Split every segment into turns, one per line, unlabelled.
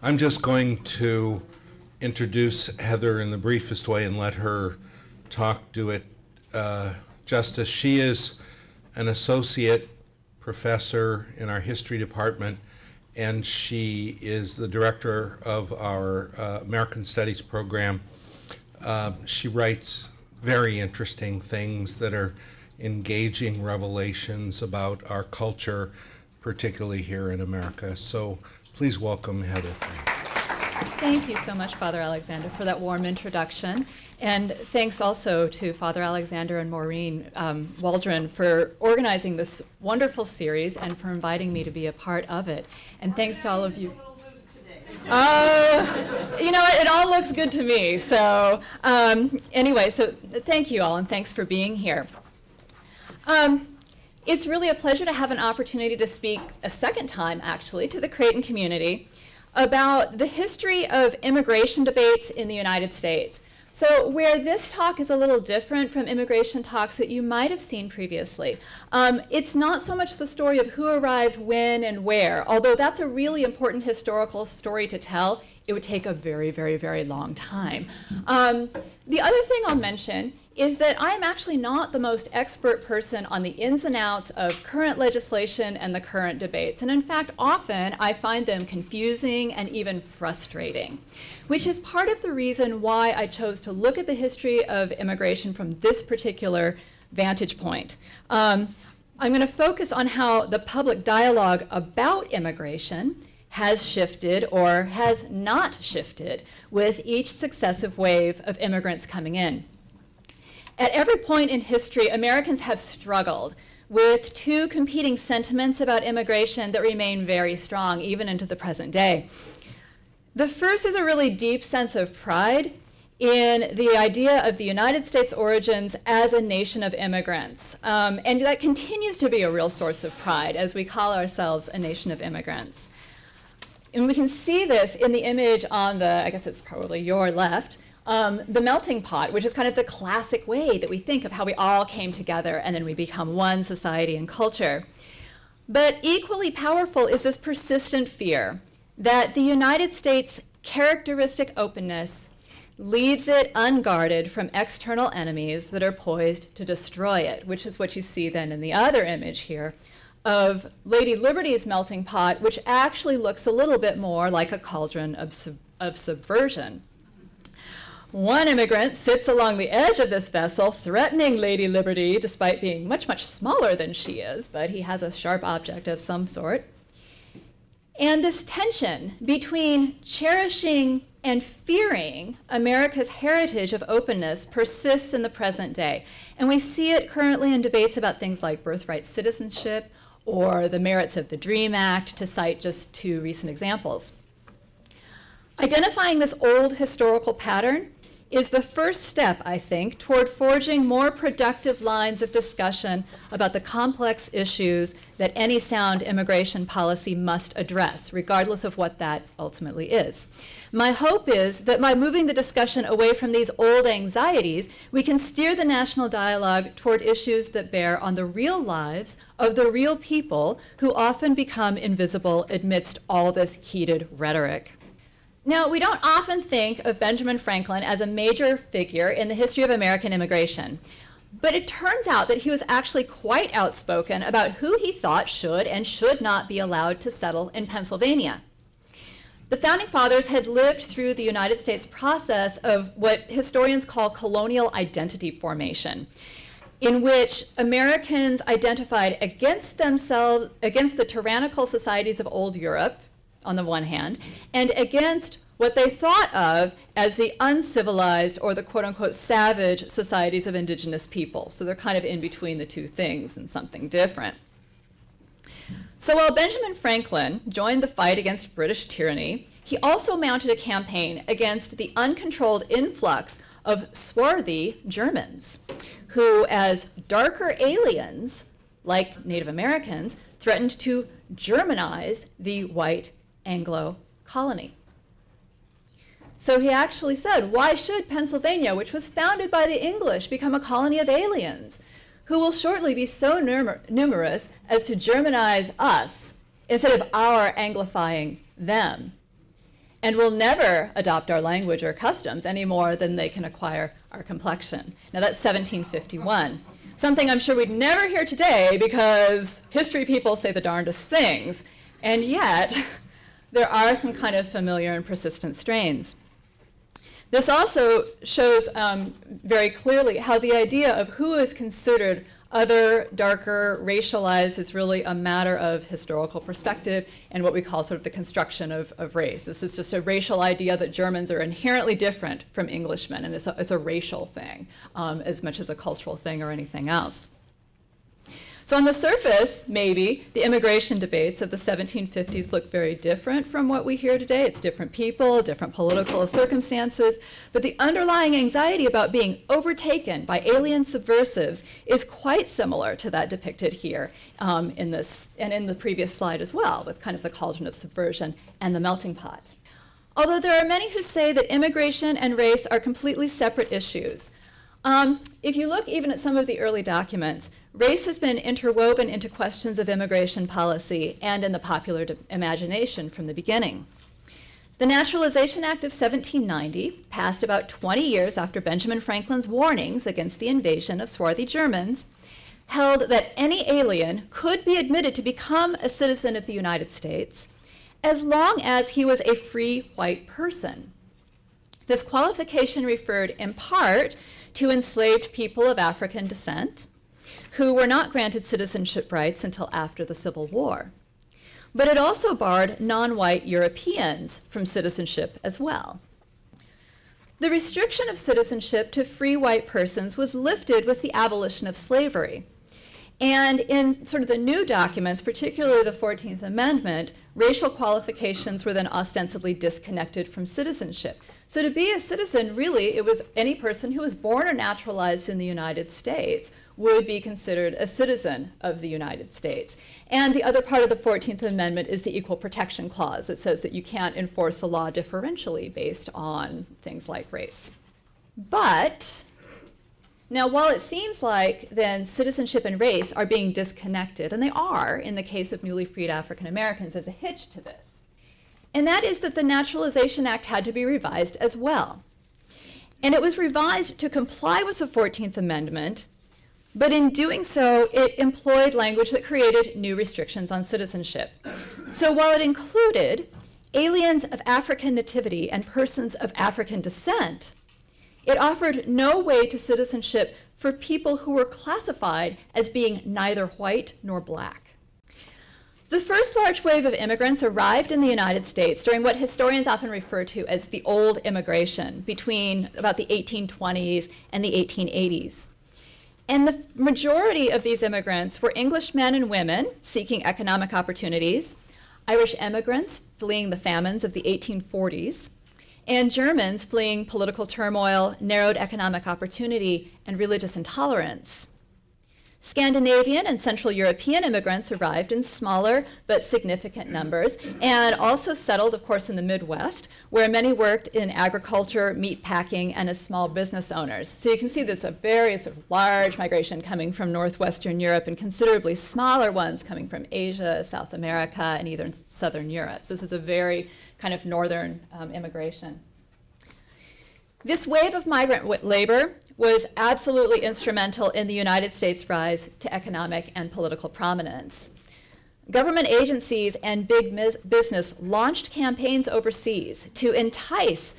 I'm just going to introduce Heather in the briefest way and let her talk do it justice. She is an associate professor in our history department, and she is the director of our American Studies program. She writes very interesting things that are engaging revelations about our culture, particularly here in America. So please welcome Heather.
Thank you so much, Father Alexander, for that warm introduction. And thanks also to Father Alexander and Maureen Waldron for organizing this wonderful series and for inviting me to be a part of it. And thanks to all of you. You know what, it all looks good to me. So anyway, so thank you all, and thanks for being here. It's really a pleasure to have an opportunity to speak a second time, actually, to the Creighton community about the history of immigration debates in the United States. So where this talk is a little different from immigration talks that you might have seen previously, it's not so much the story of who arrived when and where, although that's a really important historical story to tell. It would take a very, very, very long time. The other thing I'll mention is that I'm actually not the most expert person on the ins and outs of current legislation and the current debates. And in fact, often I find them confusing and even frustrating, which is part of the reason why I chose to look at the history of immigration from this particular vantage point. I'm going to focus on how the public dialogue about immigration has shifted or has not shifted with each successive wave of immigrants coming in. At every point in history, Americans have struggled with two competing sentiments about immigration that remain very strong, even into the present day. The first is a really deep sense of pride in the idea of the United States origins as a nation of immigrants. And that continues to be a real source of pride as we call ourselves a nation of immigrants. And we can see this in the image on the, I guess it's probably your left, the melting pot, which is kind of the classic way that we think of how we all came together and then we become one society and culture. But equally powerful is this persistent fear that the United States' characteristic openness leaves it unguarded from external enemies that are poised to destroy it, which is what you see then in the other image here of Lady Liberty's melting pot, which actually looks a little bit more like a cauldron of subversion. One immigrant sits along the edge of this vessel, threatening Lady Liberty, despite being much, much smaller than she is, but he has a sharp object of some sort. And this tension between cherishing and fearing America's heritage of openness persists in the present day. And we see it currently in debates about things like birthright citizenship or the merits of the DREAM Act, to cite just two recent examples. Identifying this old historical pattern is the first step, I think, toward forging more productive lines of discussion about the complex issues that any sound immigration policy must address, regardless of what that ultimately is. My hope is that by moving the discussion away from these old anxieties, we can steer the national dialogue toward issues that bear on the real lives of the real people who often become invisible amidst all this heated rhetoric. Now, we don't often think of Benjamin Franklin as a major figure in the history of American immigration, but it turns out that he was actually quite outspoken about who he thought should and should not be allowed to settle in Pennsylvania. The Founding Fathers had lived through the United States process of what historians call colonial identity formation, in which Americans identified against themselves, against the tyrannical societies of old Europe, on the one hand, and against what they thought of as the uncivilized or the quote-unquote savage societies of indigenous people. So they're kind of in between the two things and something different. So while Benjamin Franklin joined the fight against British tyranny, he also mounted a campaign against the uncontrolled influx of swarthy Germans, who, as darker aliens, like Native Americans, threatened to Germanize the white Anglo colony. So he actually said, why should Pennsylvania, which was founded by the English, become a colony of aliens who will shortly be so numerous as to Germanize us instead of our Anglifying them? and will never adopt our language or customs any more than they can acquire our complexion. Now that's 1751. Something I'm sure we'd never hear today because history people say the darndest things, and yet there are some kind of familiar and persistent strains. This also shows very clearly how the idea of who is considered other, darker, racialized is really a matter of historical perspective and what we call sort of the construction of race. This is just a racial idea that Germans are inherently different from Englishmen, and it's a racial thing as much as a cultural thing or anything else. So on the surface, maybe, the immigration debates of the 1750s look very different from what we hear today. It's different people, different political circumstances, but the underlying anxiety about being overtaken by alien subversives is quite similar to that depicted here in this, and in the previous slide as well, with kind of the cauldron of subversion and the melting pot. Although there are many who say that immigration and race are completely separate issues. If you look even at some of the early documents, race has been interwoven into questions of immigration policy and in the popular imagination from the beginning. The Naturalization Act of 1790, passed about 20 years after Benjamin Franklin's warnings against the invasion of swarthy Germans, held that any alien could be admitted to become a citizen of the United States as long as he was a free white person. This qualification referred in part to enslaved people of African descent who were not granted citizenship rights until after the Civil War. But it also barred non-white Europeans from citizenship as well. The restriction of citizenship to free white persons was lifted with the abolition of slavery. And in sort of the new documents, particularly the 14th Amendment, racial qualifications were then ostensibly disconnected from citizenship. So to be a citizen, really, it was any person who was born or naturalized in the United States would be considered a citizen of the United States. And the other part of the 14th Amendment is the Equal Protection Clause that says that you can't enforce a law differentially based on things like race. But now, while it seems like then citizenship and race are being disconnected, and they are in the case of newly freed African Americans, there's a hitch to this. And that is that the Naturalization Act had to be revised as well. And it was revised to comply with the 14th Amendment, but in doing so, it employed language that created new restrictions on citizenship. So while it included aliens of African nativity and persons of African descent, it offered no way to citizenship for people who were classified as being neither white nor black. The first large wave of immigrants arrived in the United States during what historians often refer to as the old immigration, between about the 1820s and the 1880s. And the majority of these immigrants were English men and women seeking economic opportunities, Irish immigrants fleeing the famines of the 1840s, and Germans fleeing political turmoil, narrowed economic opportunity, and religious intolerance. Scandinavian and Central European immigrants arrived in smaller but significant numbers and also settled, of course, in the Midwest, where many worked in agriculture, meat packing, and as small business owners. So you can see there's a very sort of large migration coming from Northwestern Europe and considerably smaller ones coming from Asia, South America, and even Southern Europe. So this is a very kind of northern immigration. This wave of migrant labor was absolutely instrumental in the United States' rise to economic and political prominence. Government agencies and big business launched campaigns overseas to entice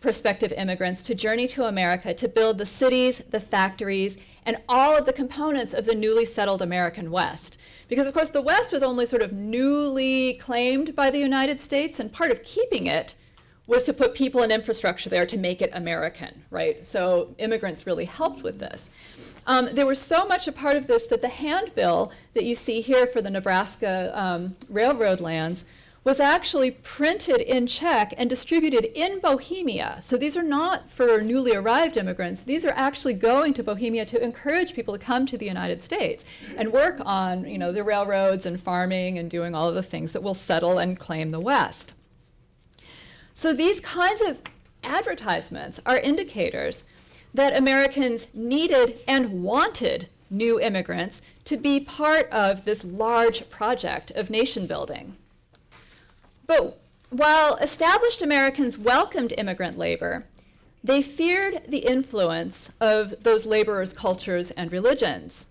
prospective immigrants to journey to America to build the cities, the factories, and all of the components of the newly settled American West. Because, of course, the West was only sort of newly claimed by the United States, and part of keeping it was to put people and infrastructure there to make it American, right? So immigrants really helped with this. There was so much a part of this that the handbill that you see here for the Nebraska railroad lands was actually printed in Czech and distributed in Bohemia. So these are not for newly arrived immigrants. These are actually going to Bohemia to encourage people to come to the United States and work on, you know, the railroads and farming and doing all of the things that will settle and claim the West. So these kinds of advertisements are indicators that Americans needed and wanted new immigrants to be part of this large project of nation building. But while established Americans welcomed immigrant labor, they feared the influence of those laborers' cultures and religions.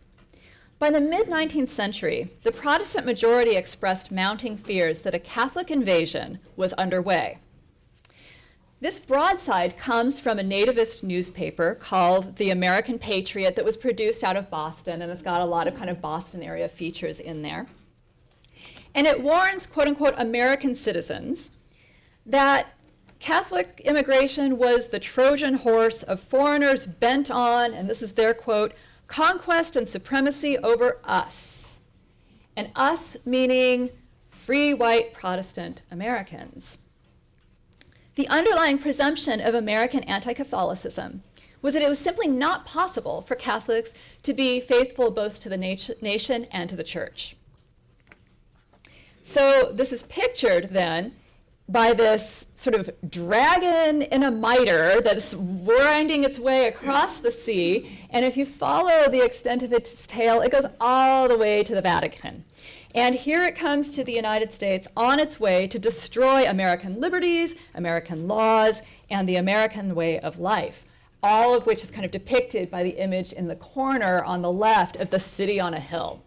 By the mid-19th century, the Protestant majority expressed mounting fears that a Catholic invasion was underway. This broadside comes from a nativist newspaper called the American Patriot that was produced out of Boston, and it's got a lot of kind of Boston area features in there. And it warns, quote unquote, American citizens that Catholic immigration was the Trojan horse of foreigners bent on, and this is their quote, conquest and supremacy over us. And us meaning free white Protestant Americans. The underlying presumption of American anti-Catholicism was that it was simply not possible for Catholics to be faithful both to the nation and to the church. So this is pictured then by this sort of dragon in a mitre that's winding its way across the sea, and if you follow the extent of its tail, it goes all the way to the Vatican. And here it comes to the United States on its way to destroy American liberties, American laws, and the American way of life, all of which is kind of depicted by the image in the corner on the left of the city on a hill.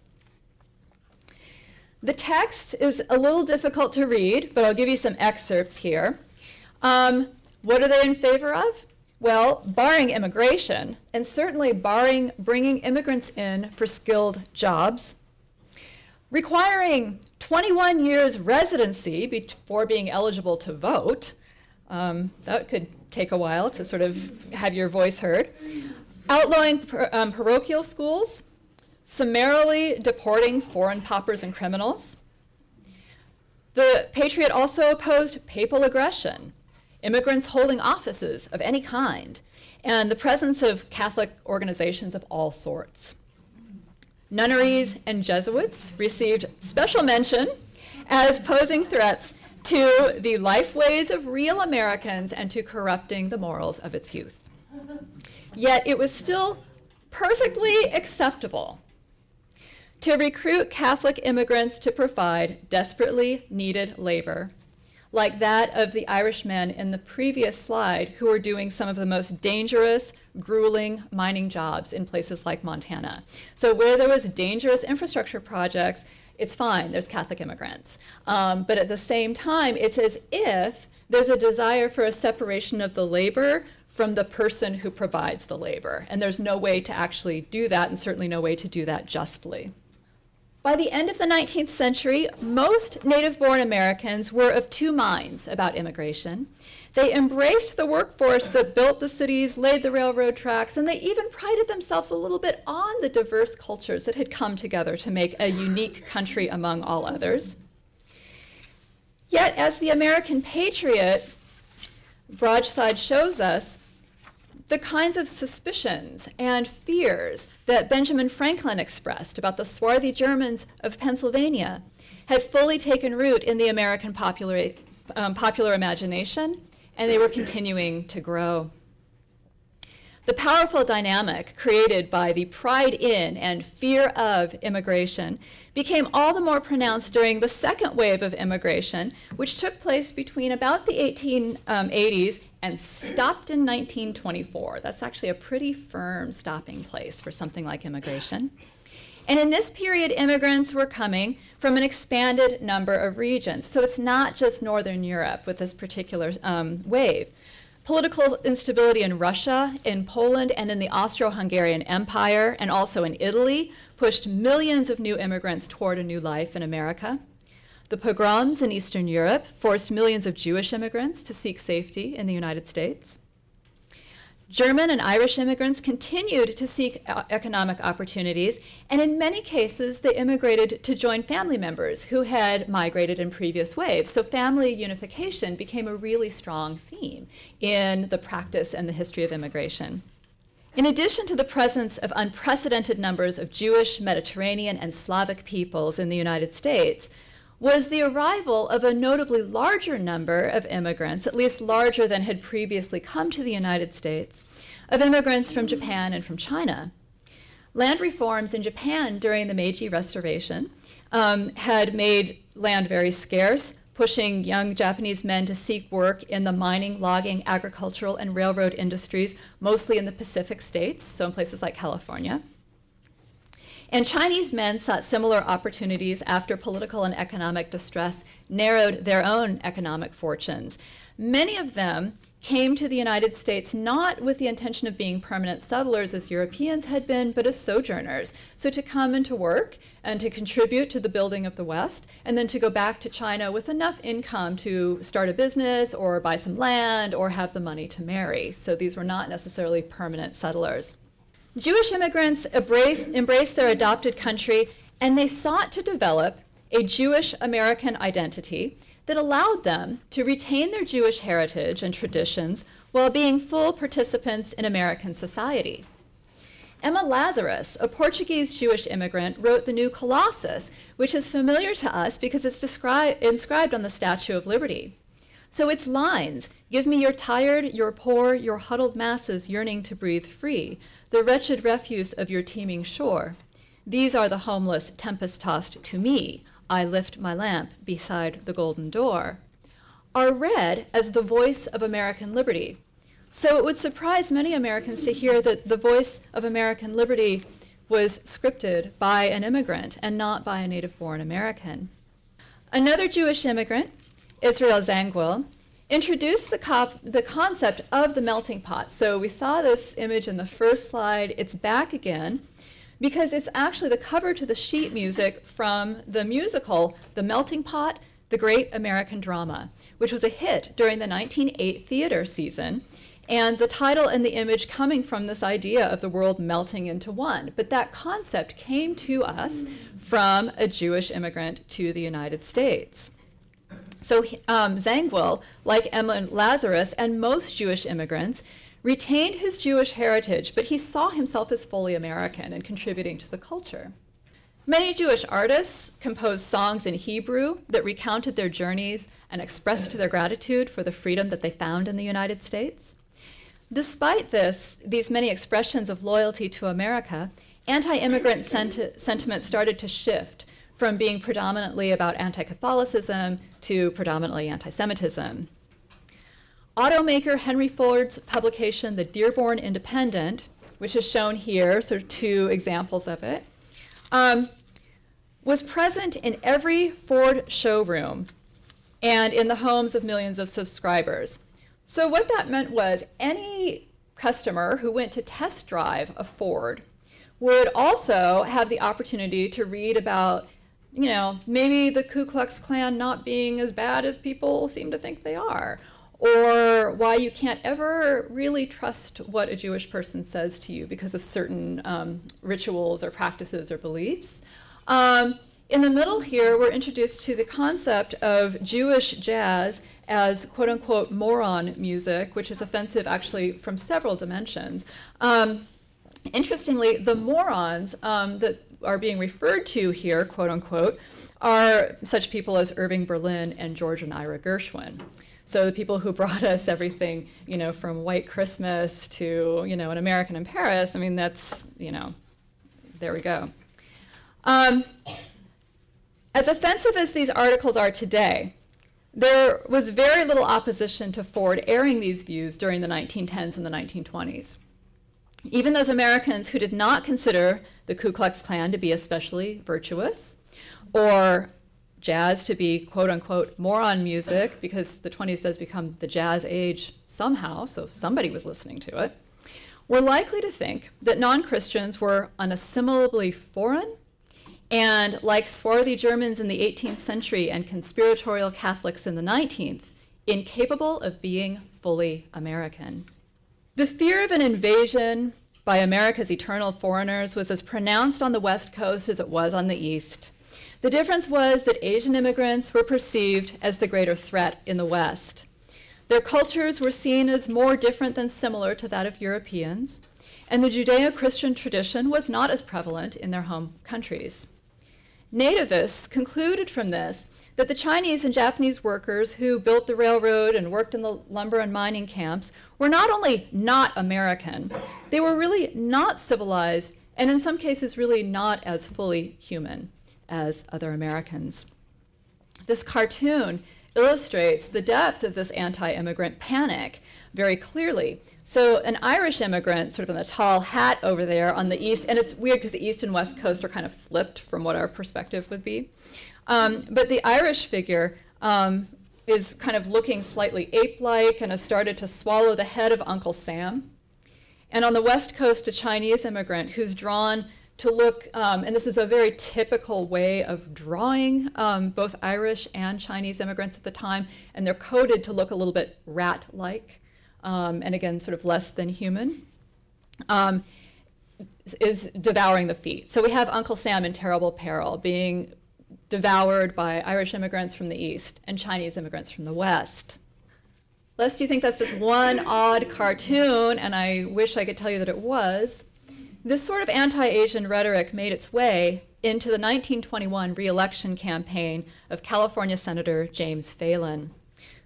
The text is a little difficult to read, but I'll give you some excerpts here. What are they in favor of? Well, barring immigration, and certainly barring bringing immigrants in for skilled jobs, requiring 21 years residency before being eligible to vote. That could take a while to sort of have your voice heard. Outlawing parochial schools, summarily deporting foreign paupers and criminals. The Patriot also opposed papal aggression, immigrants holding offices of any kind, and the presence of Catholic organizations of all sorts. Nunneries and Jesuits received special mention as posing threats to the life ways of real Americans and to corrupting the morals of its youth. Yet it was still perfectly acceptable to recruit Catholic immigrants to provide desperately needed labor, like that of the Irishmen in the previous slide who were doing some of the most dangerous, grueling mining jobs in places like Montana. So where there was dangerous infrastructure projects, it's fine, there's Catholic immigrants. But at the same time, it's as if there's a desire for a separation of the labor from the person who provides the labor. And there's no way to actually do that, and certainly no way to do that justly. By the end of the 19th century, most native-born Americans were of two minds about immigration. They embraced the workforce that built the cities, laid the railroad tracks, and they even prided themselves a little bit on the diverse cultures that had come together to make a unique country among all others. Yet, as the American Patriot broadside shows us, the kinds of suspicions and fears that Benjamin Franklin expressed about the swarthy Germans of Pennsylvania had fully taken root in the American popular imagination, and they were continuing to grow. The powerful dynamic created by the pride in and fear of immigration became all the more pronounced during the second wave of immigration, which took place between about the 1880s and stopped in 1924. That's actually a pretty firm stopping place for something like immigration. And in this period, immigrants were coming from an expanded number of regions. So it's not just Northern Europe with this particular wave. Political instability in Russia, in Poland, and in the Austro-Hungarian Empire, and also in Italy, pushed millions of new immigrants toward a new life in America. The pogroms in Eastern Europe forced millions of Jewish immigrants to seek safety in the United States. German and Irish immigrants continued to seek economic opportunities, and in many cases, they immigrated to join family members who had migrated in previous waves. So family unification became a really strong theme in the practice and the history of immigration. In addition to the presence of unprecedented numbers of Jewish, Mediterranean, and Slavic peoples in the United States, was the arrival of a notably larger number of immigrants, at least larger than had previously come to the United States, of immigrants from Japan and from China. Land reforms in Japan during the Meiji Restoration had made land very scarce, pushing young Japanese men to seek work in the mining, logging, agricultural, and railroad industries, mostly in the Pacific states, so in places like California. And Chinese men sought similar opportunities after political and economic distress narrowed their own economic fortunes. Many of them came to the United States not with the intention of being permanent settlers as Europeans had been, but as sojourners. So to come and to work and to contribute to the building of the West, and then to go back to China with enough income to start a business or buy some land or have the money to marry. So these were not necessarily permanent settlers. Jewish immigrants embraced their adopted country, and they sought to develop a Jewish American identity that allowed them to retain their Jewish heritage and traditions while being full participants in American society. Emma Lazarus, a Portuguese Jewish immigrant, wrote the new Colossus, which is familiar to us because it's inscribed on the Statue of Liberty. So its lines, "Give me your tired, your poor, your huddled masses yearning to breathe free, the wretched refuse of your teeming shore. These are the homeless, tempest-tossed to me. I lift my lamp beside the golden door," are read as the voice of American liberty. So it would surprise many Americans to hear that the voice of American liberty was scripted by an immigrant and not by a native-born American. Another Jewish immigrant, Israel Zangwill, introduced the concept of the melting pot. So we saw this image in the first slide. It's back again, because it's actually the cover to the sheet music from the musical The Melting Pot, The Great American Drama, which was a hit during the 1908 theater season, and the title and the image coming from this idea of the world melting into one. But that concept came to us from a Jewish immigrant to the United States. So Zangwill, like Emma Lazarus and most Jewish immigrants, retained his Jewish heritage, but he saw himself as fully American and contributing to the culture. Many Jewish artists composed songs in Hebrew that recounted their journeys and expressed their gratitude for the freedom that they found in the United States. Despite these many expressions of loyalty to America, anti-immigrant sentiment started to shift from being predominantly about anti-Catholicism to predominantly anti-Semitism. Automaker Henry Ford's publication, The Dearborn Independent, which is shown here, sort of two examples of it, was present in every Ford showroom and in the homes of millions of subscribers. So what that meant was any customer who went to test drive a Ford would also have the opportunity to read about, maybe the Ku Klux Klan not being as bad as people seem to think they are, or why you can't ever really trust what a Jewish person says to you because of certain rituals or practices or beliefs. In the middle here, we're introduced to the concept of Jewish jazz as quote-unquote moron music, which is offensive actually from several dimensions. Interestingly, the morons that are being referred to here, quote-unquote, are such people as Irving Berlin and George and Ira Gershwin. So the people who brought us everything, from White Christmas to, An American in Paris, that's, there we go. As offensive as these articles are today, there was very little opposition to Ford airing these views during the 1910s and the 1920s. Even those Americans who did not consider the Ku Klux Klan to be especially virtuous, or jazz to be quote-unquote moron music, because the 20s does become the jazz age somehow, so somebody was listening to it, were likely to think that non-Christians were unassimilably foreign, and like swarthy Germans in the 18th century and conspiratorial Catholics in the 19th, incapable of being fully American. The fear of an invasion by America's eternal foreigners was as pronounced on the West Coast as it was on the East. The difference was that Asian immigrants were perceived as the greater threat in the West. Their cultures were seen as more different than similar to that of Europeans, and the Judeo-Christian tradition was not as prevalent in their home countries. Nativists concluded from this that the Chinese and Japanese workers who built the railroad and worked in the lumber and mining camps were not only not American, they were really not civilized, and in some cases really not as fully human as other Americans. This cartoon illustrates the depth of this anti-immigrant panic very clearly. So an Irish immigrant, sort of in the tall hat over there on the east, and it's weird because the east and west coast are kind of flipped from what our perspective would be. But the Irish figure is kind of looking slightly ape-like and has started to swallow the head of Uncle Sam. And on the west coast, a Chinese immigrant who's drawn to look, and this is a very typical way of drawing both Irish and Chinese immigrants at the time, and they're coded to look a little bit rat-like, and again, sort of less than human, is devouring the feet. So we have Uncle Sam in terrible peril, being devoured by Irish immigrants from the east and Chinese immigrants from the west. Lest you think that's just one odd cartoon, and I wish I could tell you that it was, this sort of anti-Asian rhetoric made its way into the 1921 re-election campaign of California Senator James Phelan,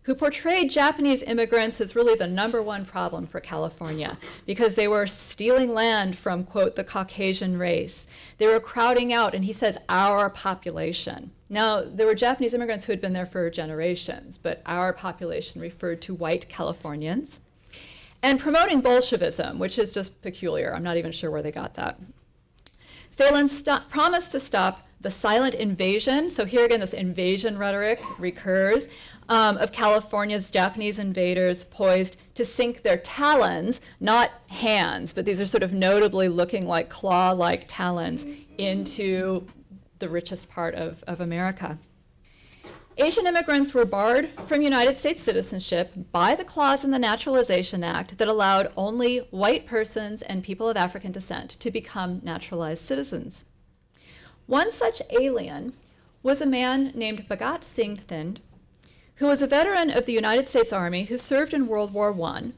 who portrayed Japanese immigrants as really the #1 problem for California because they were stealing land from, quote, the Caucasian race. They were crowding out, and he says, our population. Now, there were Japanese immigrants who had been there for generations, but our population referred to white Californians. And promoting Bolshevism, which is just peculiar. I'm not even sure where they got that. Phelan promised to stop the silent invasion. So here again, this invasion rhetoric recurs of California's Japanese invaders poised to sink their talons, not hands, but these are sort of notably looking like claw-like talons into the richest part of America. Asian immigrants were barred from United States citizenship by the clause in the Naturalization Act that allowed only white persons and people of African descent to become naturalized citizens. One such alien was a man named Bhagat Singh Thind, who was a veteran of the United States Army who served in World War I,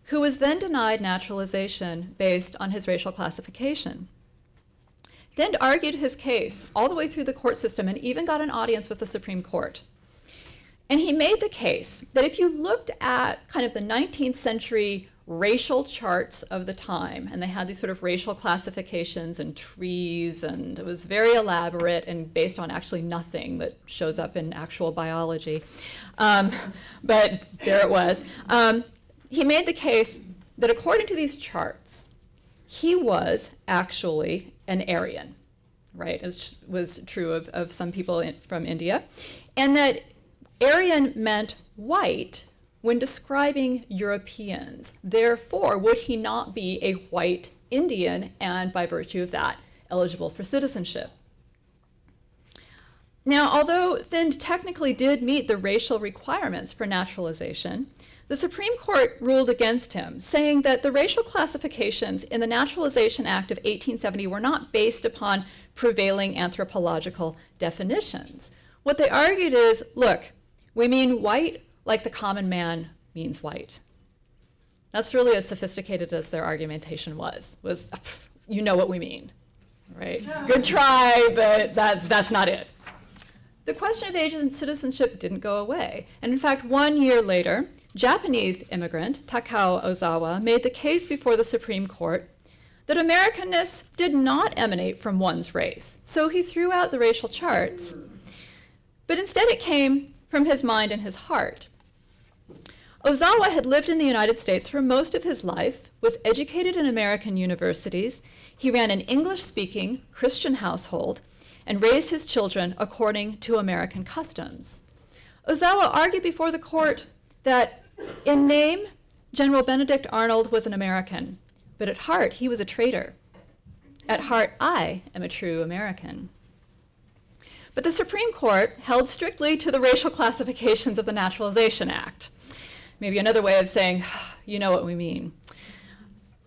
who was then denied naturalization based on his racial classification. Thind argued his case all the way through the court system and even got an audience with the Supreme Court. And he made the case that if you looked at kind of the 19th century racial charts of the time, and they had these sort of racial classifications and trees, and it was very elaborate and based on actually nothing that shows up in actual biology, but there it was. He made the case that according to these charts, he was actually an Aryan, right? As was true of some people from India. And that Aryan meant white when describing Europeans. Therefore, would he not be a white Indian and by virtue of that, eligible for citizenship? Now, although Thind technically did meet the racial requirements for naturalization, the Supreme Court ruled against him, saying that the racial classifications in the Naturalization Act of 1870 were not based upon prevailing anthropological definitions. What they argued is, look, we mean white like the common man means white. That's really as sophisticated as their argumentation was you know what we mean, right? Good try, but that's not it. The question of Asian citizenship didn't go away. And in fact, 1 year later, Japanese immigrant Takao Ozawa made the case before the Supreme Court that Americanness did not emanate from one's race. So he threw out the racial charts, but instead it came from his mind and his heart. Ozawa had lived in the United States for most of his life, was educated in American universities. He ran an English-speaking Christian household and raised his children according to American customs. Ozawa argued before the court that in name, General Benedict Arnold was an American, but at heart, he was a traitor. At heart, I am a true American. But the Supreme Court held strictly to the racial classifications of the Naturalization Act. Maybe another way of saying, you know what we mean.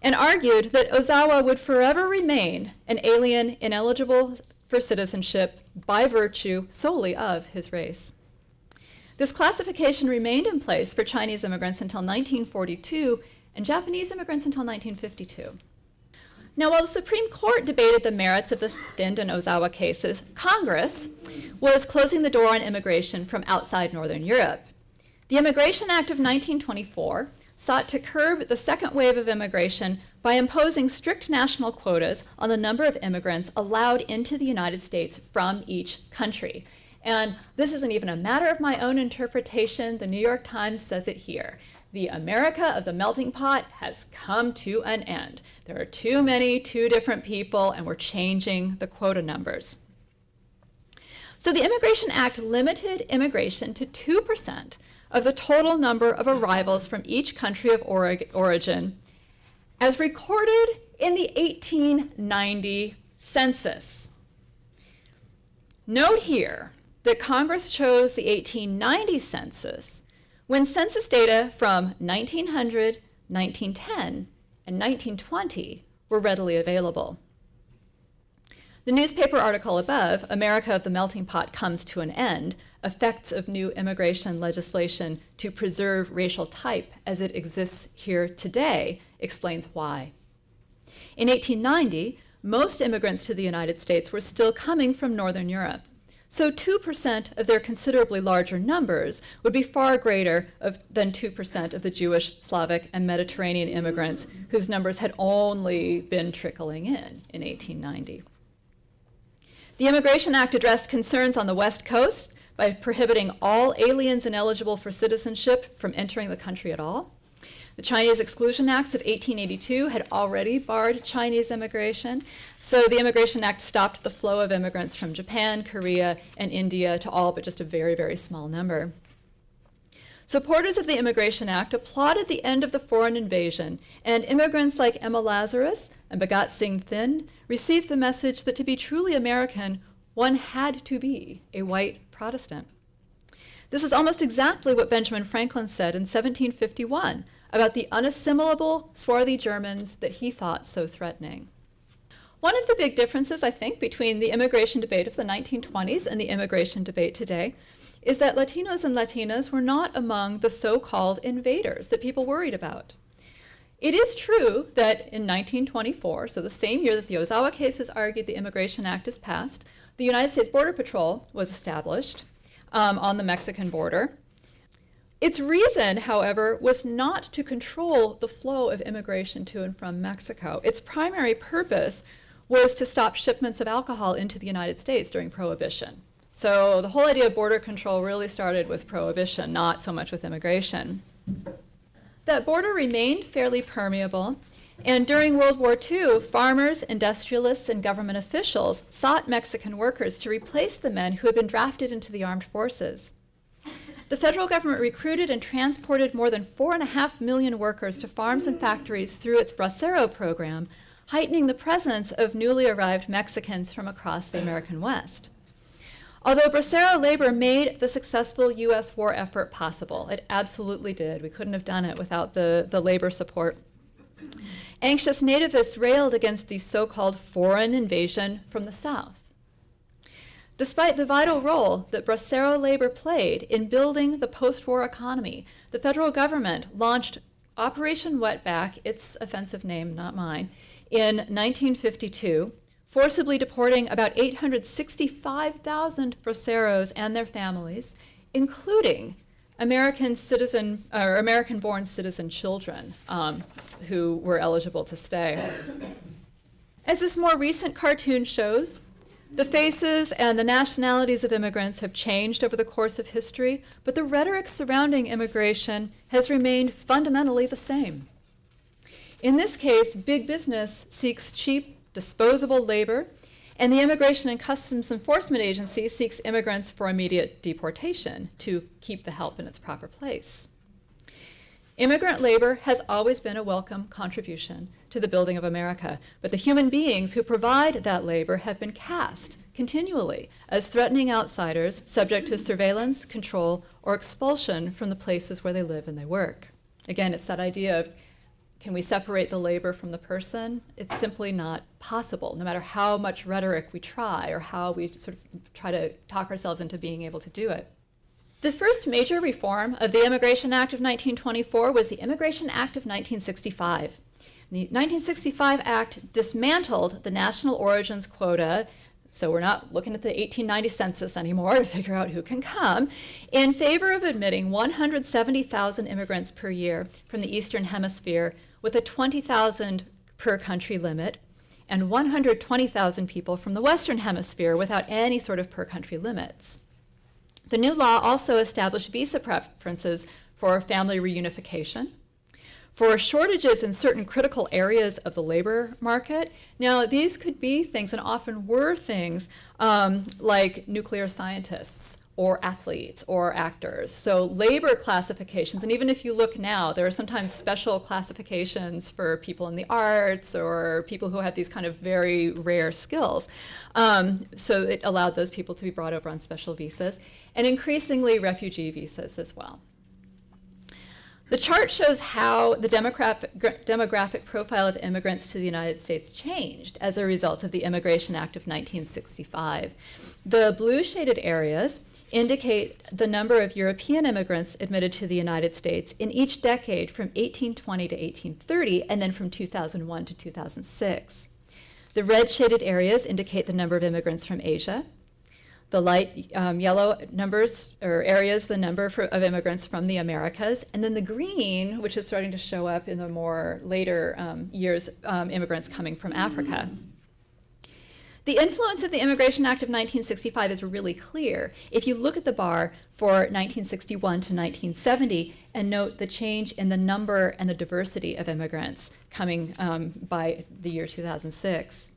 And argued that Ozawa would forever remain an alien ineligible for citizenship by virtue solely of his race. This classification remained in place for Chinese immigrants until 1942 and Japanese immigrants until 1952. Now, while the Supreme Court debated the merits of the Thind and Ozawa cases, Congress was closing the door on immigration from outside Northern Europe. The Immigration Act of 1924 sought to curb the second wave of immigration by imposing strict national quotas on the number of immigrants allowed into the United States from each country. And this isn't even a matter of my own interpretation. The New York Times says it here. The America of the melting pot has come to an end. There are too many, too different people, and we're changing the quota numbers. So the Immigration Act limited immigration to 2% of the total number of arrivals from each country of origin, as recorded in the 1890 census. Note here that Congress chose the 1890 census when census data from 1900, 1910, and 1920 were readily available. The newspaper article above, America of the Melting Pot Comes to an End, Effects of New Immigration Legislation to Preserve Racial Type as it exists here today, explains why. In 1890, most immigrants to the United States were still coming from Northern Europe. So 2% of their considerably larger numbers would be far greater than 2% of the Jewish, Slavic, and Mediterranean immigrants whose numbers had only been trickling in 1890. The Immigration Act addressed concerns on the West Coast by prohibiting all aliens ineligible for citizenship from entering the country at all. The Chinese Exclusion Acts of 1882 had already barred Chinese immigration, so the Immigration Act stopped the flow of immigrants from Japan, Korea, and India to all but just a very, very small number. Supporters of the Immigration Act applauded the end of the foreign invasion, and immigrants like Emma Lazarus and Bhagat Singh Thind received the message that to be truly American, one had to be a white Protestant. This is almost exactly what Benjamin Franklin said in 1751 about the unassimilable, swarthy Germans that he thought so threatening. One of the big differences, I think, between the immigration debate of the 1920s and the immigration debate today is that Latinos and Latinas were not among the so-called invaders that people worried about. It is true that in 1924, so the same year that the Ozawa cases argued the Immigration Act is passed, the United States Border Patrol was established on the Mexican border. Its reason, however, was not to control the flow of immigration to and from Mexico. Its primary purpose was to stop shipments of alcohol into the United States during Prohibition. So the whole idea of border control really started with Prohibition, not so much with immigration. That border remained fairly permeable, and during World War II, farmers, industrialists, and government officials sought Mexican workers to replace the men who had been drafted into the armed forces. The federal government recruited and transported more than 4.5 million workers to farms and factories through its Bracero program, heightening the presence of newly arrived Mexicans from across the American West. Although Bracero Labor made the successful U.S. war effort possible, it absolutely did. We couldn't have done it without the labor support. Anxious nativists railed against the so-called foreign invasion from the South. Despite the vital role that Bracero Labor played in building the post-war economy, the federal government launched Operation Wetback, its offensive name, not mine, in 1952, forcibly deporting about 865,000 Braceros and their families, including American-born citizen children who were eligible to stay. As this more recent cartoon shows, the faces and the nationalities of immigrants have changed over the course of history, but the rhetoric surrounding immigration has remained fundamentally the same. In this case, big business seeks cheap, disposable labor, and the Immigration and Customs Enforcement Agency seeks immigrants for immediate deportation to keep the help in its proper place. Immigrant labor has always been a welcome contribution to the building of America, but the human beings who provide that labor have been cast continually as threatening outsiders subject to surveillance, control, or expulsion from the places where they live and they work. Again, it's that idea of, can we separate the labor from the person? It's simply not possible, no matter how much rhetoric we try or how we sort of try to talk ourselves into being able to do it. The first major reform of the Immigration Act of 1924 was the Immigration Act of 1965. The 1965 Act dismantled the national origins quota, so we're not looking at the 1890 census anymore to figure out who can come, in favor of admitting 170,000 immigrants per year from the Eastern Hemisphere with a 20,000 per country limit, and 120,000 people from the Western Hemisphere without any sort of per country limits. The new law also established visa preferences for family reunification, for shortages in certain critical areas of the labor market. Now, these could be things, and often were things, like nuclear scientists or athletes or actors. So labor classifications, and even if you look now, there are sometimes special classifications for people in the arts or people who have these kind of very rare skills. So it allowed those people to be brought over on special visas, and increasingly refugee visas as well. The chart shows how the demographic profile of immigrants to the United States changed as a result of the Immigration Act of 1965. The blue shaded areas indicate the number of European immigrants admitted to the United States in each decade from 1820 to 1830, and then from 2001 to 2006. The red shaded areas indicate the number of immigrants from Asia. The light yellow numbers or areas, the number of immigrants from the Americas, and then the green, which is starting to show up in the more later years, immigrants coming from Africa. The influence of the Immigration Act of 1965 is really clear if you look at the bar for 1961 to 1970 and note the change in the number and the diversity of immigrants coming by the year 2006.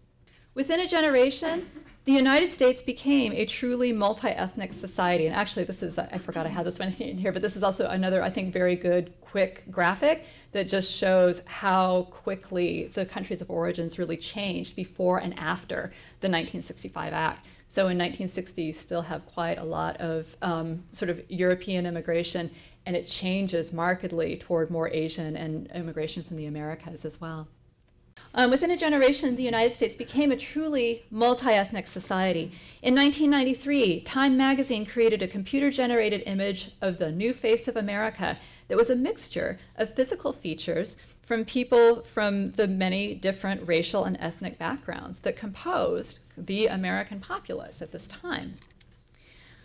Within a generation, the United States became a truly multi-ethnic society. And actually, this is, I forgot I had this one in here, but this is also another, I think, very good, quick graphic that just shows how quickly the countries of origins really changed before and after the 1965 Act. So in 1960, you still have quite a lot of sort of European immigration, and it changes markedly toward more Asian and immigration from the Americas as well. Within a generation, the United States became a truly multi-ethnic society. In 1993, Time magazine created a computer-generated image of the new face of America that was a mixture of physical features from people from the many different racial and ethnic backgrounds that composed the American populace at this time.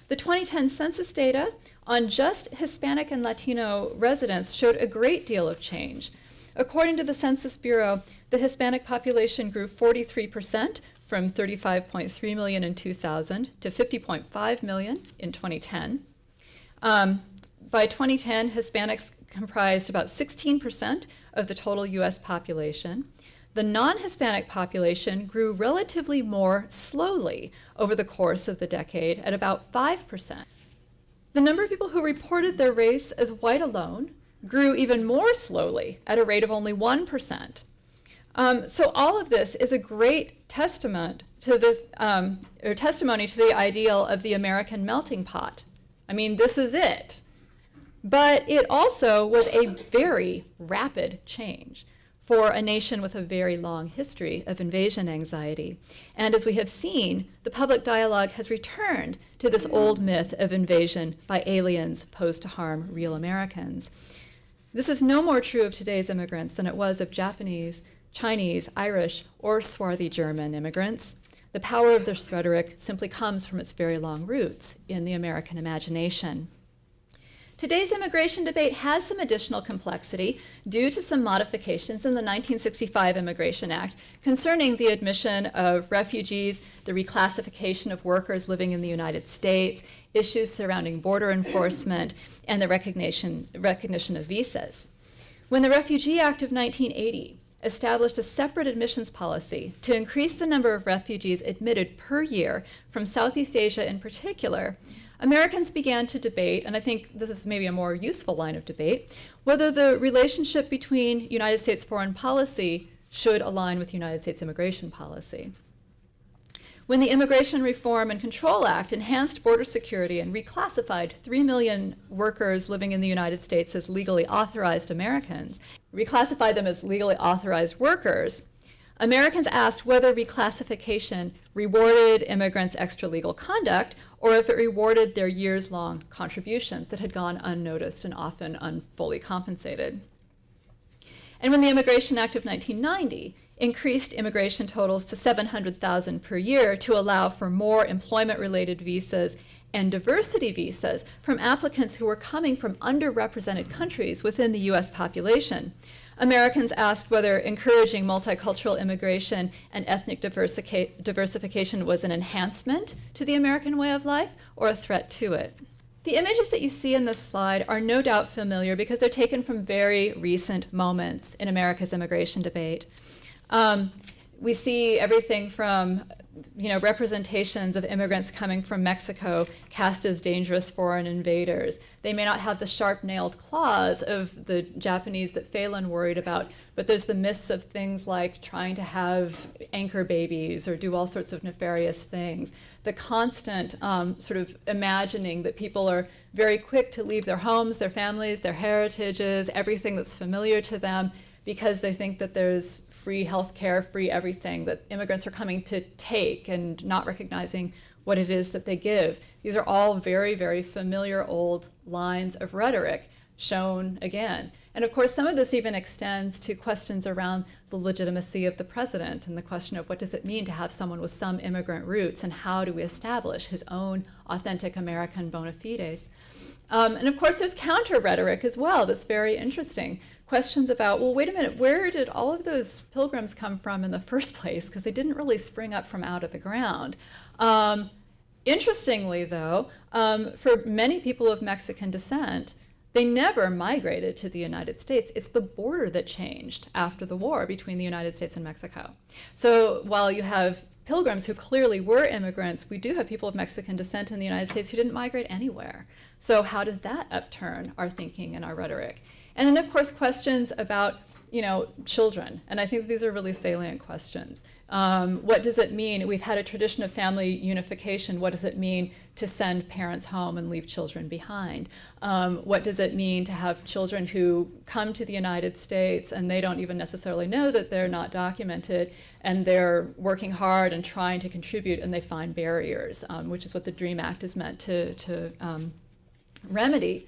The 2010 census data on just Hispanic and Latino residents showed a great deal of change. According to the Census Bureau, the Hispanic population grew 43% from 35.3 million in 2000 to 50.5 million in 2010. By 2010, Hispanics comprised about 16% of the total US population. The non-Hispanic population grew relatively more slowly over the course of the decade at about 5%. The number of people who reported their race as white alone grew even more slowly at a rate of only 1%. So all of this is a great testament to the, testimony to the ideal of the American melting pot. I mean, this is it. But it also was a very rapid change for a nation with a very long history of invasion anxiety. And as we have seen, the public dialogue has returned to this old myth of invasion by aliens posed to harm real Americans. This is no more true of today's immigrants than it was of Japanese, Chinese, Irish, or swarthy German immigrants. The power of this rhetoric simply comes from its very long roots in the American imagination. Today's immigration debate has some additional complexity due to some modifications in the 1965 Immigration Act concerning the admission of refugees, the reclassification of workers living in the United States, issues surrounding border enforcement, and the recognition of visas. When the Refugee Act of 1980 established a separate admissions policy to increase the number of refugees admitted per year from Southeast Asia in particular, Americans began to debate, and I think this is maybe a more useful line of debate, whether the relationship between United States foreign policy should align with United States immigration policy. When the Immigration Reform and Control Act enhanced border security and reclassified 3 million workers living in the United States as legally authorized Americans, reclassified them as legally authorized workers, Americans asked whether reclassification rewarded immigrants' extra-legal conduct or if it rewarded their years-long contributions that had gone unnoticed and often unfully compensated. And when the Immigration Act of 1990 increased immigration totals to 700,000 per year to allow for more employment-related visas and diversity visas from applicants who were coming from underrepresented countries within the US population, Americans asked whether encouraging multicultural immigration and ethnic diversification was an enhancement to the American way of life or a threat to it. The images that you see in this slide are no doubt familiar because they're taken from very recent moments in America's immigration debate. We see everything from representations of immigrants coming from Mexico cast as dangerous foreign invaders. They may not have the sharp-nailed claws of the Japanese that Phelan worried about, but there's the myths of things like trying to have anchor babies or do all sorts of nefarious things. The constant sort of imagining that people are very quick to leave their homes, their families, their heritages, everything that's familiar to them, because they think that there's free health care, free everything, that immigrants are coming to take and not recognizing what it is that they give. These are all very, very familiar old lines of rhetoric shown again. And of course, some of this even extends to questions around the legitimacy of the president and the question of what does it mean to have someone with some immigrant roots and how do we establish his own authentic American bona fides. And of course, there's counter rhetoric as well that's very interesting. Questions about, well, wait a minute, where did all of those pilgrims come from in the first place? Because they didn't really spring up from out of the ground. Interestingly, though, for many people of Mexican descent, they never migrated to the United States. It's the border that changed after the war between the United States and Mexico. So while you have pilgrims who clearly were immigrants, we do have people of Mexican descent in the United States who didn't migrate anywhere. So how does that upturn our thinking and our rhetoric? And then, of course, questions about, children. And I think these are really salient questions. What does it mean? We've had a tradition of family unification. What does it mean to send parents home and leave children behind? What does it mean to have children who come to the United States and they don't even necessarily know that they're not documented and they're working hard and trying to contribute and they find barriers, which is what the DREAM Act is meant to remedy.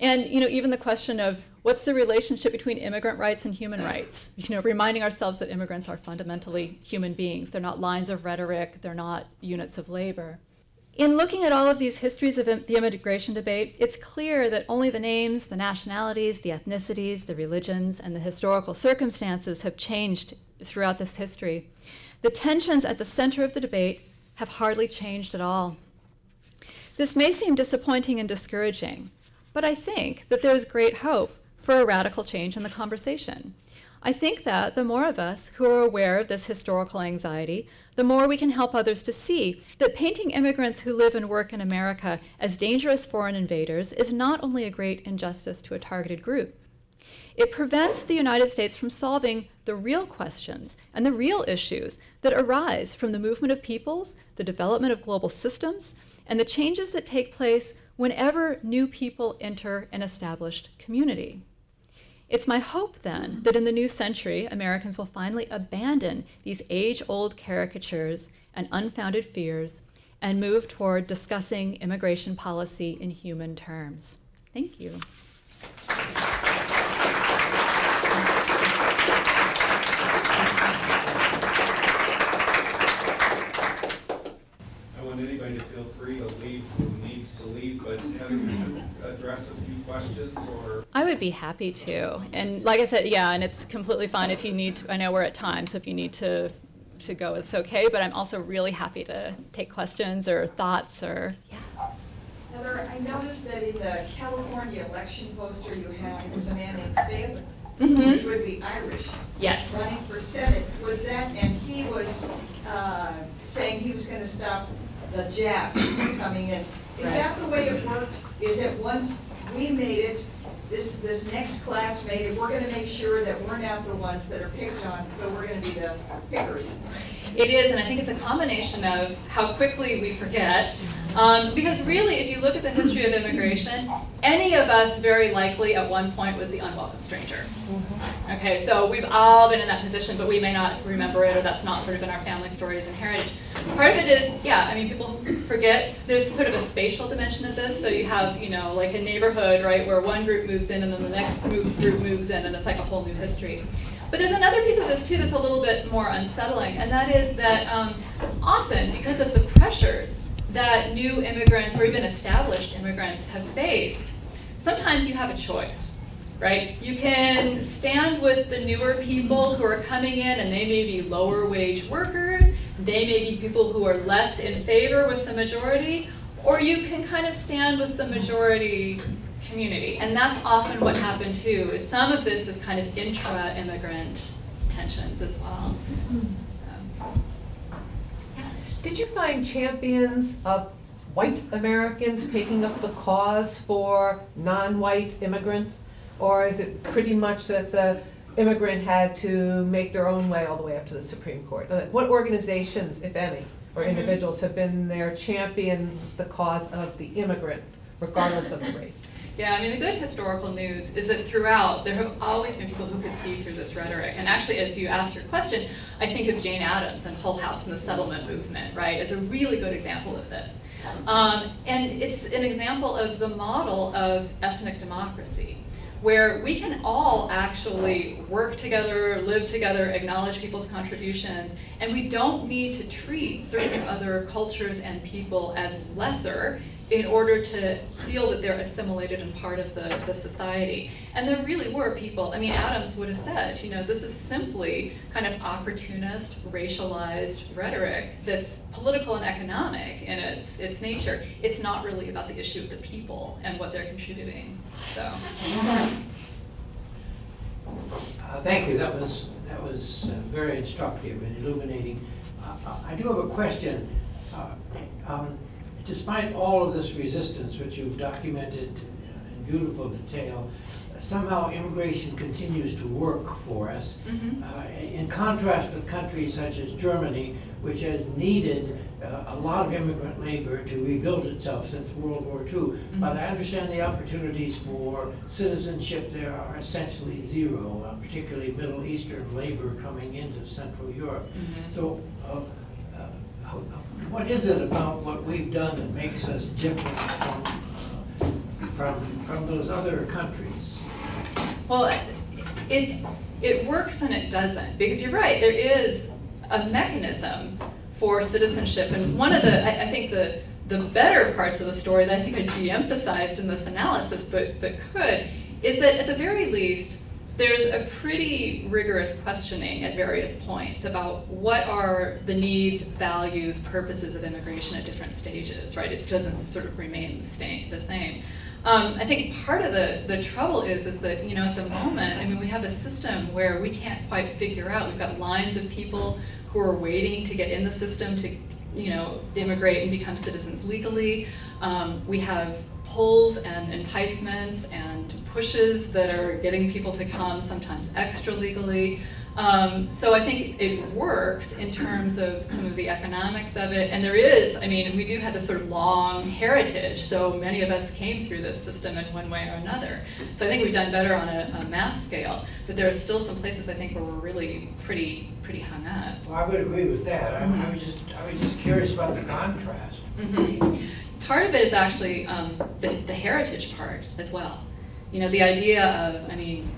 And even the question of what's the relationship between immigrant rights and human rights? Reminding ourselves that immigrants are fundamentally human beings. They're not lines of rhetoric. They're not units of labor. In looking at all of these histories of the immigration debate, it's clear that only the names, the nationalities, the ethnicities, the religions, and the historical circumstances have changed throughout this history. The tensions at the center of the debate have hardly changed at all. This may seem disappointing and discouraging, but I think that there is great hope for a radical change in the conversation. I think that the more of us who are aware of this historical anxiety, the more we can help others to see that painting immigrants who live and work in America as dangerous foreign invaders is not only a great injustice to a targeted group. It prevents the United States from solving the real questions and the real issues that arise from the movement of peoples, the development of global systems, and the changes that take place whenever new people enter an established community. It's my hope, then, that in the new century, Americans will finally abandon these age-old caricatures and unfounded fears and move toward discussing immigration policy in human terms. Thank you.
I want anybody to feel free to leave who needs to leave, but Heather, would you address a few questions or?
I would be happy to. And like I said, yeah, and it's completely fine if you need to, I know we're at time, so if you need to go, it's okay, but I'm also really happy to take questions or thoughts or, yeah.
Heather, I noticed that in the California election poster you had, it was a man named Phelan, which would be Irish.
Yes.
Running for Senate. Was that, and he was saying he was going to stop the jabs from coming in. Is that the way it worked? Is it once we made it, this next class made it, we're going to make sure that we're not the ones that are picked on, so we're going to be the pickers?
It is, and I think it's a combination of how quickly we forget. Because really, if you look at the history of immigration, any of us very likely at one point was the unwelcome stranger. Okay, so we've all been in that position, but we may not remember it, or that's not sort of in our family stories and heritage. Part of it is, yeah, I mean, people forget. There's sort of a spatial dimension of this. So you have, like a neighborhood, right, where one group moves in and then the next group moves in, and it's like a whole new history. But there's another piece of this, too, that's a little bit more unsettling, and that is that often, because of the pressures that new immigrants or even established immigrants have faced, sometimes you have a choice, right? You can stand with the newer people who are coming in, and they may be lower wage workers, they may be people who are less in favor with the majority, or you can kind of stand with the majority community. And that's often what happened too, is some of this is kind of intra-immigrant tensions as well. So, yeah.
Did you find champions of white Americans taking up the cause for non-white immigrants? Or is it pretty much that the immigrant had to make their own way all the way up to the Supreme Court? What organizations, if any, or individuals have been there champion the cause of the immigrant, regardless of the race?
Yeah, I mean, the good historical news is that throughout, there have always been people who could see through this rhetoric. And actually, as you asked your question, I think of Jane Addams and Hull House and the settlement movement, right, as a really good example of this. And it's an example of the model of ethnic democracy, where we can all actually work together, live together, acknowledge people's contributions, and we don't need to treat certain other cultures and people as lesser in order to feel that they're assimilated and part of the society. And there really were people, I mean, Adams would have said, you know, this is simply kind of opportunist, racialized rhetoric that's political and economic in its nature. It's not really about the issue of the people and what they're contributing, so.
Thank you, that was very instructive and illuminating. I do have a question. Despite all of this resistance, which you've documented in beautiful detail, somehow immigration continues to work for us. In contrast with countries such as Germany, which has needed a lot of immigrant labor to rebuild itself since World War II. But I understand the opportunities for citizenship there are essentially zero, particularly Middle Eastern labor coming into Central Europe. So what is it about what we've done that makes us different from those other countries? Well,
it works and it doesn't, because you're right, there is a mechanism for citizenship. And one of the, I think the better parts of the story that I think I de-emphasized in this analysis, but could, is that at the very least, there's a pretty rigorous questioning at various points about what are the needs, values, purposes of immigration at different stages, right? It doesn't sort of remain the same. I think part of the trouble is that, you know, at the moment, I mean, we have a system where we can't quite figure out. We've got lines of people who are waiting to get in the system to, you know, immigrate and become citizens legally. We have pulls and enticements and pushes that are getting people to come, sometimes extra legally. So I think it works in terms of some of the economics of it. And there is, I mean, we do have this sort of long heritage. So many of us came through this system in one way or another. So I think we've done better on a mass scale. But there are still some places, I think, where we're really pretty hung up.
Well, I would agree with that. I was just curious about the contrast.
Part of it is actually the heritage part as well. You know, the idea of, I mean,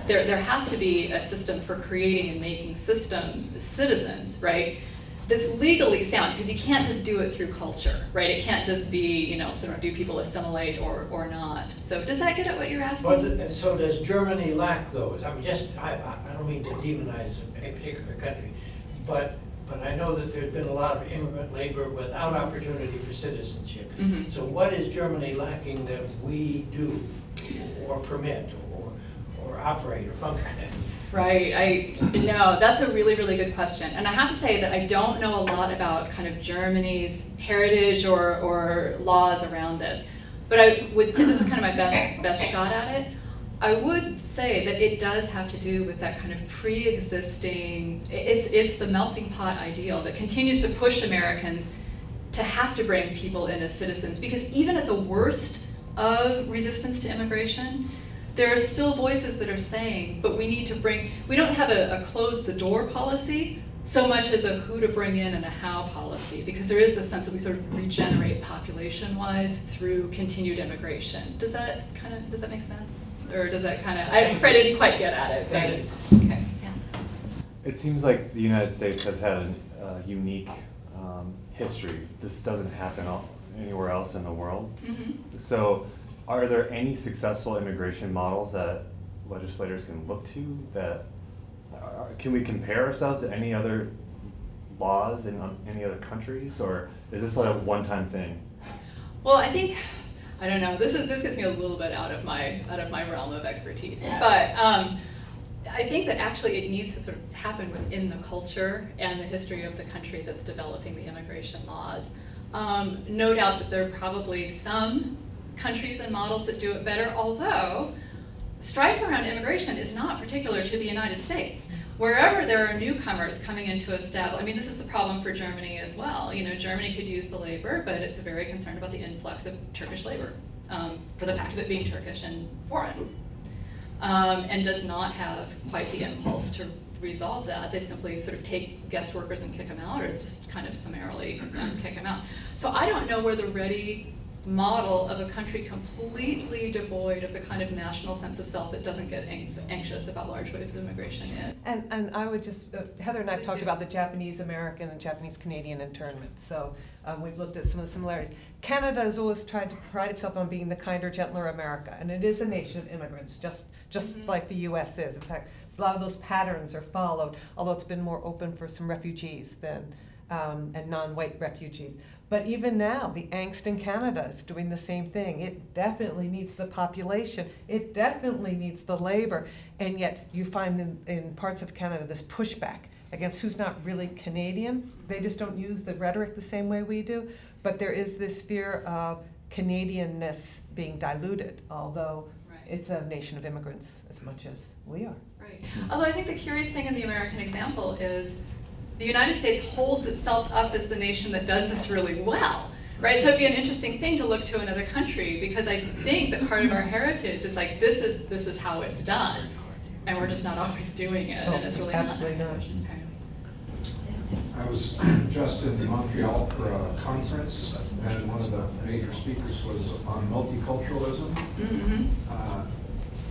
there has to be a system for creating and making citizens, right, that's legally sound, because you can't just do it through culture, right? It can't just be, you know, sort of do people assimilate or not. So does that get at what you're asking?
But so does Germany lack those? I mean, I don't mean to demonize a particular country, but I know that there's been a lot of immigrant labor without opportunity for citizenship. So what is Germany lacking that we do, or permit, or operate, or function?
Right, no, that's a really, really good question. And I have to say that I don't know a lot about kind of Germany's heritage or laws around this. But I would think this is kind of my best shot at it. I would say that it does have to do with that kind of pre-existing, it's the melting pot ideal that continues to push Americans to have to bring people in as citizens, because even at the worst of resistance to immigration, there are still voices that are saying, but we need to bring, we don't have a close the door policy so much as a who to bring in and a how policy, because there is a sense that we sort of regenerate population-wise through continued immigration. Does that make sense? Or does that kind of, I'm afraid I didn't quite get at it.
Thank
you. Okay, yeah.
It seems like the United States has had a unique history. This doesn't happen anywhere else in the world. So are there any successful immigration models that legislators can look to that, can we compare ourselves to any other laws in any other countries, or is this like a one-time thing?
Well, I think, I don't know, this gets me a little bit out of my realm of expertise, but I think that actually it needs to sort of happen within the culture and the history of the country that's developing the immigration laws. No doubt that there are probably some countries and models that do it better, although strife around immigration is not particular to the United States. Wherever there are newcomers coming into establish, I mean, this is the problem for Germany as well. You know, Germany could use the labor, but it's very concerned about the influx of Turkish labor for the fact of it being Turkish and foreign, and does not have quite the impulse to resolve that. They simply sort of take guest workers and kick them out, or just kind of summarily kick them out. So I don't know where the ready model of a country completely devoid of the kind of national sense of self that doesn't get anxious about large waves of immigration is.
And I would just, Heather and I have talked about the Japanese American and Japanese Canadian internment. So we've looked at some of the similarities. Canada has always tried to pride itself on being the kinder, gentler America, and it is a nation of immigrants, just like the U.S. is. In fact, a lot of those patterns are followed, although it's been more open for some refugees than and non-white refugees. But even now, the angst in Canada is doing the same thing. It definitely needs the population. It definitely needs the labor. And yet you find in parts of Canada this pushback against who's not really Canadian. They just don't use the rhetoric the same way we do. But there is this fear of Canadianness being diluted, although it's a nation of immigrants as much as we are.
Right. Although I think the curious thing in the American example is the United States holds itself up as the nation that does this really well, right? So it'd be an interesting thing to look to another country, because I think that part of our heritage is like, this is how it's done, and we're just not always doing it, and it's really
absolutely not.
Okay.
I was just in Montreal for a conference, and one of the major speakers was on multiculturalism.
Mm-hmm.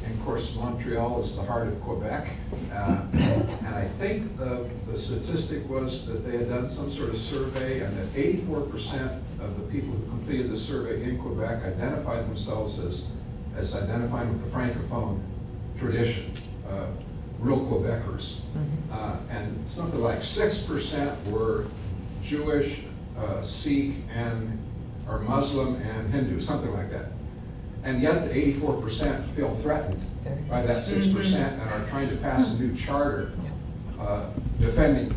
And of course, Montreal is the heart of Quebec, and I think the statistic was that they had done some sort of survey, and that 84% of the people who completed the survey in Quebec identified themselves as identifying with the Francophone tradition, real Quebecers. And something like 6% were Jewish, Sikh, or Muslim and Hindu, something like that. And yet the 84% feel threatened by that 6% and are trying to pass a new charter defending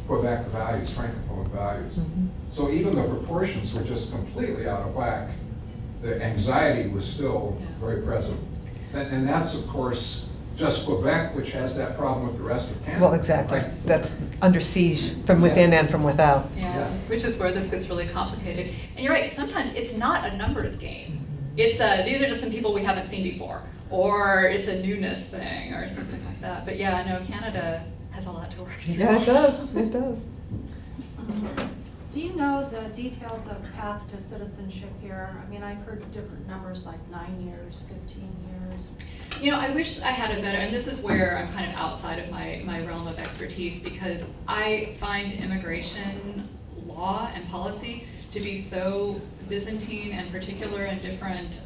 Quebec values, Francophone values. So even the proportions were just completely out of whack. The anxiety was still very present. And that's, of course, just Quebec, which has that problem with the rest of Canada.
Well, exactly.
Right?
That's under siege from within and from without.
Yeah, which is where this gets really complicated. And you're right, sometimes it's not a numbers game. It's these are just some people we haven't seen before, or it's a newness thing, or something like that. But yeah, no, Canada has a lot to work through.
Yeah, it does. It does.
Do you know the details of path to citizenship here? I mean, I've heard different numbers like 9 years, 15 years.
You know, I wish I had a better, and this is where I'm kind of outside of my realm of expertise, because I find immigration law and policy to be so Byzantine and particular in different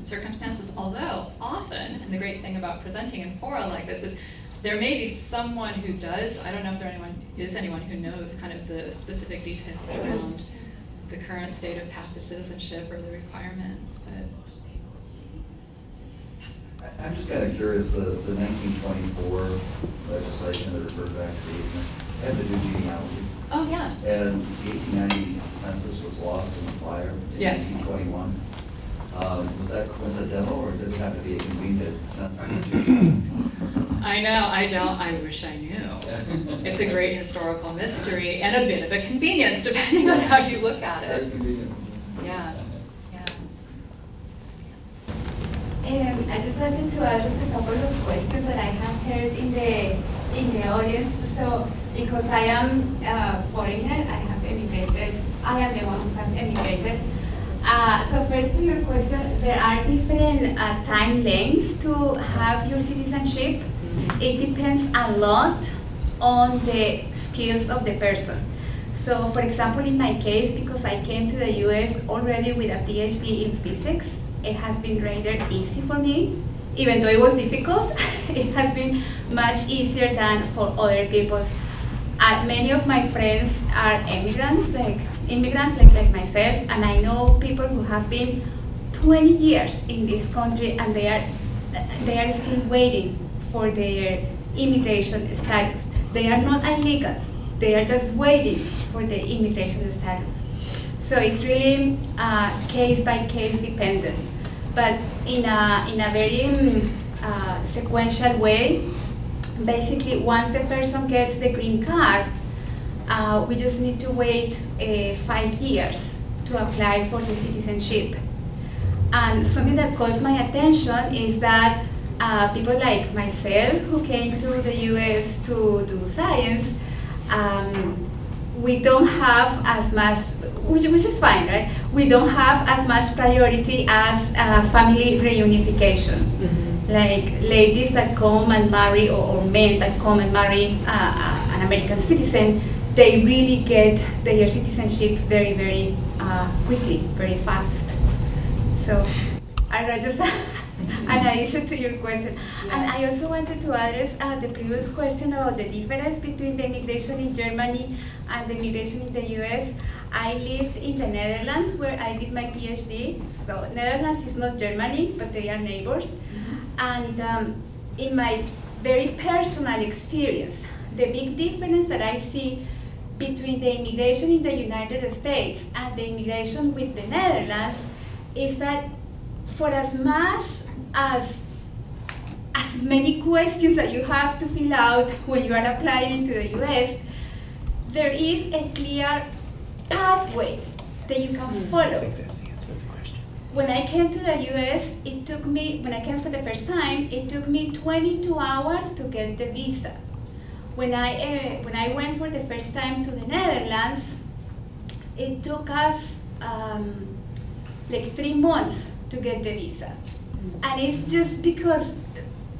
circumstances, although often, and the great thing about presenting in fora like this is, there may be someone who does, I don't know if there is anyone who knows kind of the specific details around the current state of path to citizenship or the requirements, but.
I'm just kind of curious, the 1924 legislation that referred back to the had to do genealogy.
Oh, yeah.
And the 1890 census was lost in the fire in 1921. Was that coincidental, or did it have to be a convenient census?
I know, I wish I knew. It's a great historical mystery and a bit of a convenience, depending on how you look at it.
Very convenient.
Yeah.
I just wanted to ask a couple of questions that I have heard in the audience. So, because I am a foreigner, I have emigrated. I am the one who has emigrated. So first to your question, there are different time lengths to have your citizenship. It depends a lot on the skills of the person. So for example, in my case, because I came to the US already with a PhD in physics, it has been rather easy for me. Even though it was difficult, it has been much easier than for other people's. Many of my friends are immigrants like myself, and I know people who have been 20 years in this country, and they are still waiting for their immigration status. They are not illegals. They are just waiting for the immigration status. So it's really case by case dependent, but in a very sequential way. Basically, once the person gets the green card, we just need to wait 5 years to apply for the citizenship. And something that calls my attention is that people like myself who came to the US to do science, we don't have as much, which is fine, right? We don't have as much priority as family reunification. Like ladies that come and marry, or men that come and marry an American citizen, they really get their citizenship very, very quickly, very fast. So I just an addition to your question. Yeah. And I also wanted to address the previous question about the difference between the immigration in Germany and the immigration in the US. I lived in the Netherlands where I did my PhD. So Netherlands is not Germany, but they are neighbors. And in my very personal experience, the big difference that I see between the immigration in the United States and the immigration with the Netherlands is that for as much as many questions that you have to fill out when you are applying into the US, there is a clear pathway that you can follow. When I came to the US, it took me, when I came for the first time, it took me 22 hours to get the visa. When I went for the first time to the Netherlands, it took us like 3 months to get the visa. And it's just because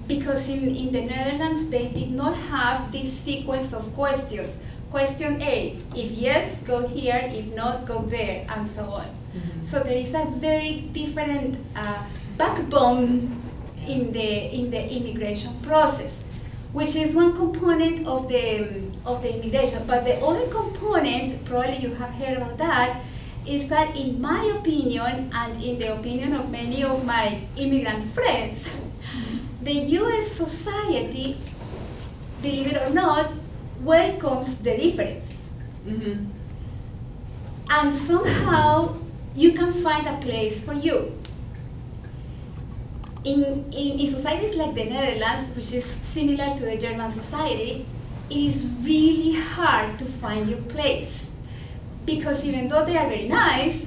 in the Netherlands, they did not have this sequence of questions. Question A, if yes, go here, if not, go there, and so on. So there is a very different backbone in the immigration process, which is one component of the immigration. But the other component, probably you have heard about that, is that in my opinion, and in the opinion of many of my immigrant friends, the US society, believe it or not, welcomes the difference. And somehow you can find a place for you. In societies like the Netherlands, which is similar to the German society, it is really hard to find your place. Because even though they are very nice,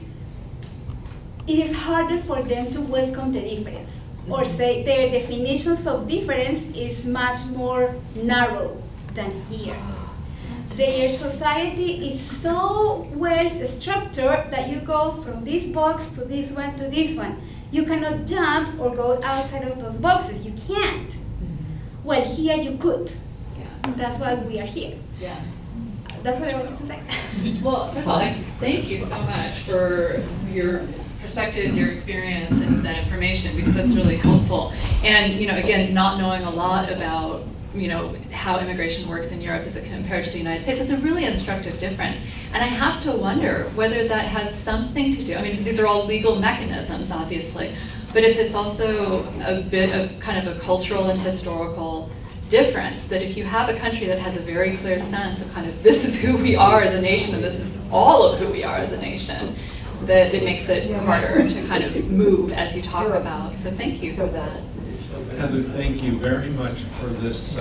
it is harder for them to welcome the difference. Or say their definitions of difference is much more narrow than here. Their society is so well structured that you go from this box to this one to this one. You cannot jump or go outside of those boxes. You can't. Well, here you could. Yeah. That's why we are here. Yeah. That's what I wanted to say.
Well, first of all, thank you so much for your perspectives, your experience, and that information, because that's really helpful. And again, not knowing a lot about how immigration works in Europe as compared to the United States, it's a really instructive difference. And I have to wonder whether that has something to do, I mean, these are all legal mechanisms, obviously, but if it's also a bit of kind of a cultural and historical difference, that if you have a country that has a very clear sense of kind of this is who we are as a nation and this is all of who we are as a nation, that it makes it harder to kind of move as you talk about. So thank you for that.
Heather, thank you very much for this